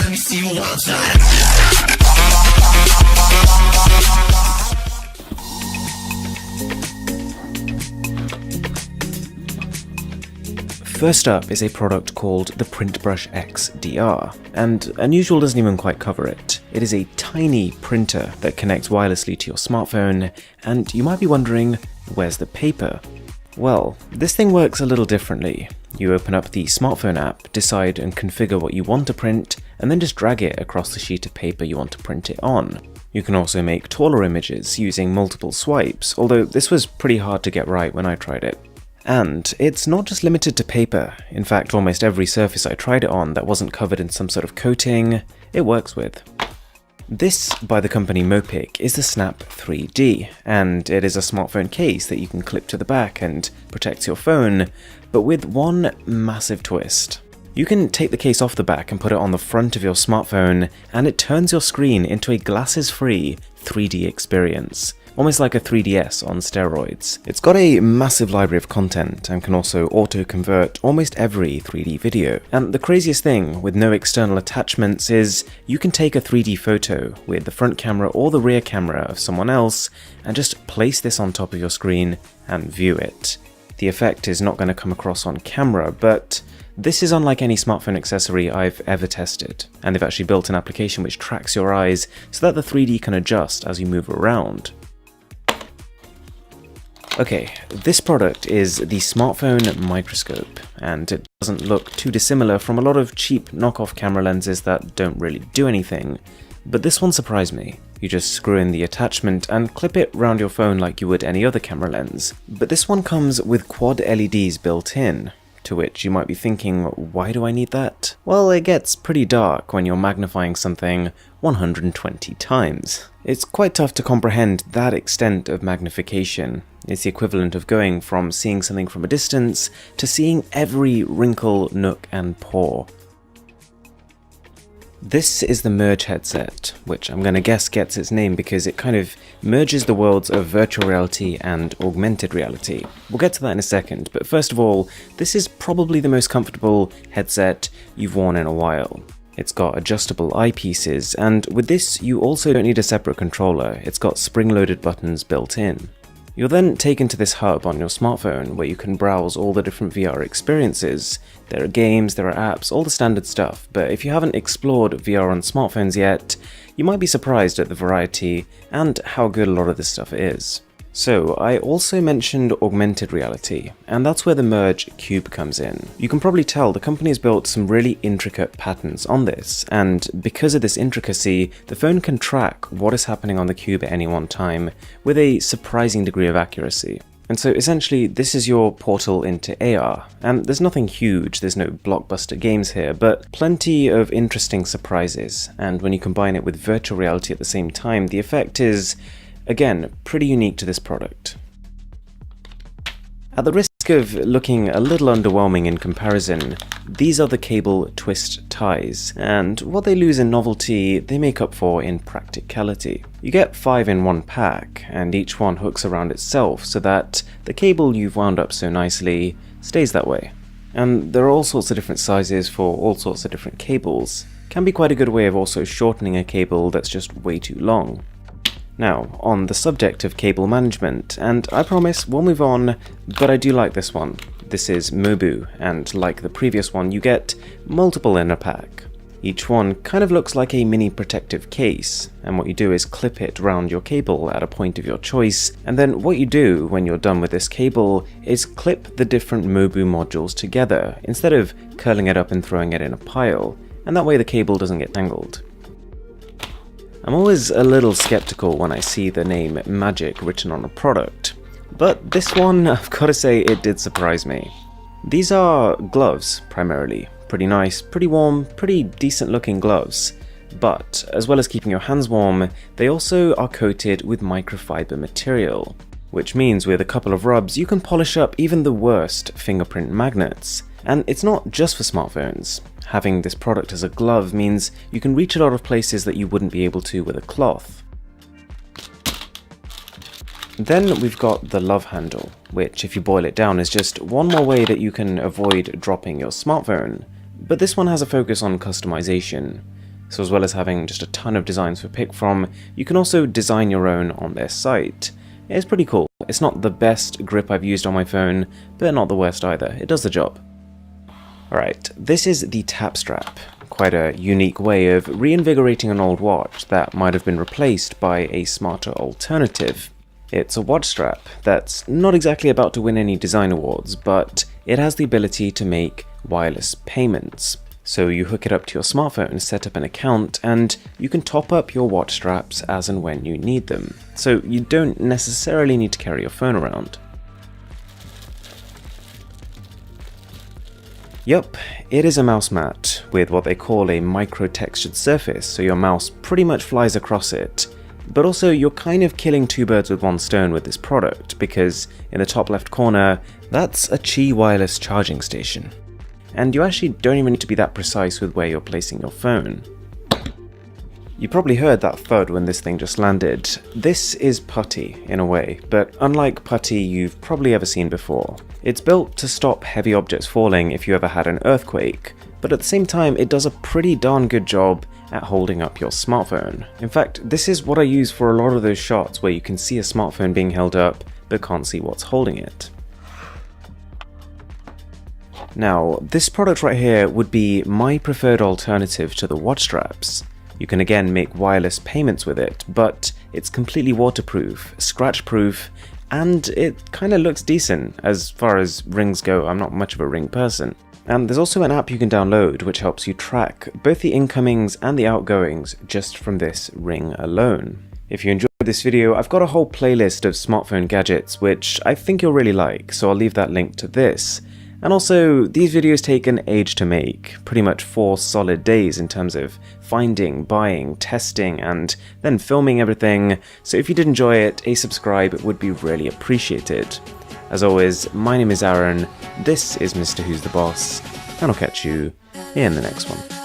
Let me see you one time. First up is a product called the Printbrush X DR, and unusual doesn't even quite cover it. It is a tiny printer that connects wirelessly to your smartphone, and you might be wondering, where's the paper? Well, this thing works a little differently. You open up the smartphone app, decide and configure what you want to print, and then just drag it across the sheet of paper you want to print it on. You can also make taller images using multiple swipes, although this was pretty hard to get right when I tried it. And it's not just limited to paper. In fact, almost every surface I tried it on that wasn't covered in some sort of coating, it works with. This, by the company Mopic, is the Snap 3D, and it is a smartphone case that you can clip to the back and protects your phone, but with one massive twist. You can take the case off the back and put it on the front of your smartphone, and it turns your screen into a glasses-free 3D experience. Almost like a 3DS on steroids. It's got a massive library of content and can also auto-convert almost every 3D video. And the craziest thing with no external attachments is you can take a 3D photo with the front camera or the rear camera of someone else and just place this on top of your screen and view it. The effect is not going to come across on camera, but this is unlike any smartphone accessory I've ever tested, and they've actually built an application which tracks your eyes so that the 3D can adjust as you move around. Okay, this product is the smartphone microscope, and it doesn't look too dissimilar from a lot of cheap knockoff camera lenses that don't really do anything, but this one surprised me. You just screw in the attachment and clip it around your phone like you would any other camera lens, but this one comes with quad LEDs built in. To which you might be thinking, why do I need that? Well, it gets pretty dark when you're magnifying something 120 times. It's quite tough to comprehend that extent of magnification. It's the equivalent of going from seeing something from a distance to seeing every wrinkle, nook and pore. This is the Merge headset, which I'm going to guess gets its name because it kind of merges the worlds of virtual reality and augmented reality. We'll get to that in a second, but first of all, this is probably the most comfortable headset you've worn in a while. It's got adjustable eyepieces, and with this you also don't need a separate controller, it's got spring-loaded buttons built in. You're then taken to this hub on your smartphone where you can browse all the different VR experiences. There are games, there are apps, all the standard stuff, but if you haven't explored VR on smartphones yet, you might be surprised at the variety and how good a lot of this stuff is. So, I also mentioned augmented reality, and that's where the Merge Cube comes in. You can probably tell the company has built some really intricate patterns on this, and because of this intricacy, the phone can track what is happening on the Cube at any one time with a surprising degree of accuracy. And so essentially, this is your portal into AR, and there's nothing huge, there's no blockbuster games here, but plenty of interesting surprises, and when you combine it with virtual reality at the same time, the effect is, again, pretty unique to this product. At the risk of looking a little underwhelming in comparison, these are the cable twist ties, and what they lose in novelty, they make up for in practicality. You get 5 in one pack, and each one hooks around itself so that the cable you've wound up so nicely stays that way. And there are all sorts of different sizes for all sorts of different cables. Can be quite a good way of also shortening a cable that's just way too long. Now, on the subject of cable management, and I promise we'll move on, but I do like this one. This is Mobu, and like the previous one, you get multiple in a pack. Each one kind of looks like a mini protective case, and what you do is clip it around your cable at a point of your choice, and then what you do when you're done with this cable is clip the different Mobu modules together, instead of curling it up and throwing it in a pile, and that way the cable doesn't get tangled. I'm always a little skeptical when I see the name Magic written on a product, but this one, I've got to say, it did surprise me. These are gloves, primarily. Pretty nice, pretty warm, pretty decent looking gloves. But, as well as keeping your hands warm, they also are coated with microfiber material, which means with a couple of rubs you can polish up even the worst fingerprint magnets. And it's not just for smartphones. Having this product as a glove means you can reach a lot of places that you wouldn't be able to with a cloth. Then we've got the love handle, which if you boil it down is just one more way that you can avoid dropping your smartphone. But this one has a focus on customization. So as well as having just a ton of designs to pick from, you can also design your own on their site. It's pretty cool. It's not the best grip I've used on my phone, but not the worst either. It does the job. Alright, this is the tap strap. Quite a unique way of reinvigorating an old watch that might have been replaced by a smarter alternative. It's a watch strap that's not exactly about to win any design awards, but it has the ability to make wireless payments. So you hook it up to your smartphone, set up an account, and you can top up your watch straps as and when you need them. So you don't necessarily need to carry your phone around. Yup, it is a mouse mat with what they call a micro-textured surface, so your mouse pretty much flies across it. But also, you're kind of killing two birds with one stone with this product, because in the top left corner, that's a Qi wireless charging station. And you actually don't even need to be that precise with where you're placing your phone. You probably heard that thud when this thing just landed. This is putty, in a way, but unlike putty you've probably ever seen before. It's built to stop heavy objects falling if you ever had an earthquake, but at the same time it does a pretty darn good job at holding up your smartphone. In fact, this is what I use for a lot of those shots where you can see a smartphone being held up, but can't see what's holding it. Now, this product right here would be my preferred alternative to the watch straps. You can again make wireless payments with it, but it's completely waterproof, scratch-proof, and it kind of looks decent. As far as rings go, I'm not much of a ring person. And there's also an app you can download which helps you track both the incomings and the outgoings just from this ring alone. If you enjoyed this video, I've got a whole playlist of smartphone gadgets which I think you'll really like, so I'll leave that link to this. And also, these videos take an age to make, pretty much 4 solid days in terms of finding, buying, testing, and then filming everything, so if you did enjoy it, a subscribe would be really appreciated. As always, my name is Aaron, this is Mr. Who's the Boss, and I'll catch you in the next one.